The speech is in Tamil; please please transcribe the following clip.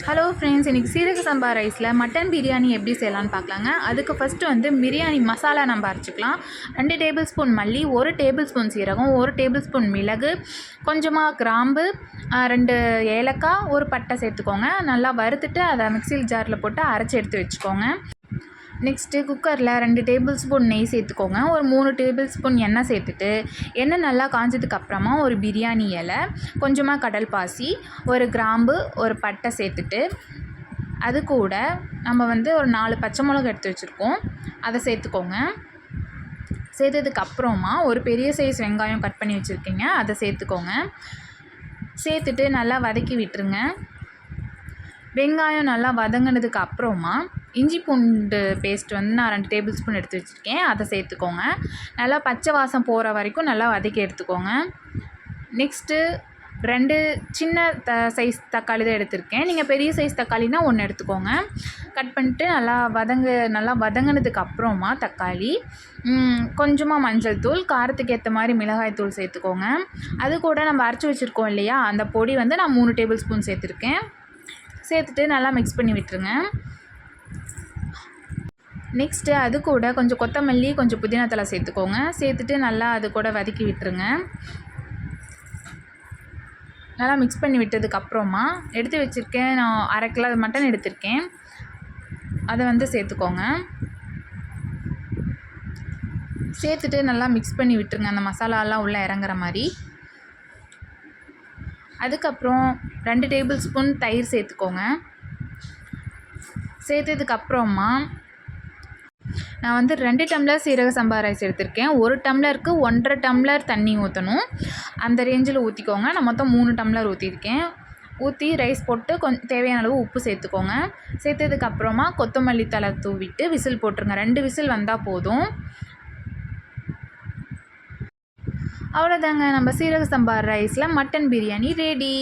ஹலோ ஃப்ரெண்ட்ஸ், இன்றைக்கி சீரக சம்பா ரைஸில் மட்டன் பிரியாணி எப்படி செய்யலான்னு பார்க்கலாங்க. அதுக்கு ஃபஸ்ட்டு வந்து பிரியாணி மசாலா நம்ம அரைச்சிக்கலாம். 2 டேபிள் ஸ்பூன் மல்லி, 1 டேபிள் ஸ்பூன் சீரகம், 1 டேபிள் ஸ்பூன் மிளகு, கொஞ்சமாக கிராம்பு, 2 ஏலக்காய், ஒரு பட்டை சேர்த்துக்கோங்க. நல்லா வறுத்துட்டு அதை மிக்ஸி ஜாரில் போட்டு அரைச்சி எடுத்து வச்சுக்கோங்க. நெக்ஸ்ட்டு குக்கரில் 2 டேபிள் ஸ்பூன் நெய் சேர்த்துக்கோங்க. ஒரு 3 டேபிள் ஸ்பூன் எண்ணெய் சேர்த்துட்டு, எண்ணெய் நல்லா காஞ்சதுக்கப்புறமா ஒரு பிரியாணி இலை, கொஞ்சமாக கடல் பாசி, ஒரு கிராம்பு, ஒரு பட்டை சேர்த்துட்டு, அது கூட நம்ம வந்து ஒரு 4 பச்சை மிளகா எடுத்து வச்சுருக்கோம், அதை சேர்த்துக்கோங்க. சேர்த்ததுக்கப்புறமா ஒரு பெரிய சைஸ் வெங்காயம் கட் பண்ணி வச்சுருக்கீங்க, அதை சேர்த்துக்கோங்க. சேர்த்துட்டு நல்லா வதக்கி விட்டுருங்க. வெங்காயம் நல்லா வதங்கினதுக்கு அப்புறமா இஞ்சி பூண்டு பேஸ்ட் வந்து நான் 2 டேபிள் ஸ்பூன் எடுத்து வச்சுருக்கேன், அதை சேர்த்துக்கோங்க. நல்லா பச்சை வாசம் போகிற வரைக்கும் நல்லா வதக்கி எடுத்துக்கோங்க. நெக்ஸ்ட்டு 2 சின்ன சைஸ் தக்காளி தான் எடுத்திருக்கேன். நீங்கள் பெரிய சைஸ் தக்காளினா 1 எடுத்துக்கோங்க. கட் பண்ணிட்டு நல்லா வதங்கினதுக்கு அப்புறமா தக்காளி, கொஞ்சமாக மஞ்சள் தூள், காரத்துக்கு ஏற்ற மாதிரி மிளகாய் தூள் சேர்த்துக்கோங்க. அது கூட நம்ம அரைச்சி வச்சுருக்கோம் இல்லையா, அந்த பொடி வந்து நான் 3 டேபிள் ஸ்பூன் சேர்த்துருக்கேன். சேர்த்துட்டு நல்லா மிக்ஸ் பண்ணி விட்டுருங்க. நெக்ஸ்ட்டு அது கூட கொஞ்சம் கொத்தமல்லி, கொஞ்சம் புதினா தழை சேர்த்துக்கோங்க. சேர்த்துட்டு நல்லா அது கூட வதக்கி விட்டுருங்க. நல்லா மிக்ஸ் பண்ணி விட்டதுக்கப்புறமா எடுத்து வச்சுருக்கேன், நான் 1/2 கிலோ மட்டன் எடுத்திருக்கேன், அதை வந்து சேர்த்துக்கோங்க. சேர்த்துட்டு நல்லா மிக்ஸ் பண்ணி விட்டுருங்க, அந்த மசாலாலாம் உள்ளே இறங்குற மாதிரி. அதுக்கப்புறம் 2 டேபிள் ஸ்பூன் தயிர் சேர்த்துக்கோங்க. சேர்த்ததுக்கப்புறமா நான் வந்து 2 டம்ளர் சீரக சம்பா ரைஸ் எடுத்திருக்கேன். 1 டம்ளருக்கு 1.5 டம்ளர் தண்ணி ஊற்றணும், அந்த ரேஞ்சில் ஊற்றிக்கோங்க. நான் மொத்தம் 3 டம்ளர் ஊற்றிருக்கேன். ஊற்றி ரைஸ் போட்டு தேவையான அளவு உப்பு சேர்த்துக்கோங்க. சேர்த்ததுக்கப்புறமா கொத்தமல்லி தழை தூவிட்டு விசில் போட்டுருங்க. 2 விசில் வந்தால் போதும். அவ்வளோதாங்க, நம்ம சீரக சம்பா ரைஸில் மட்டன் பிரியாணி ரெடி.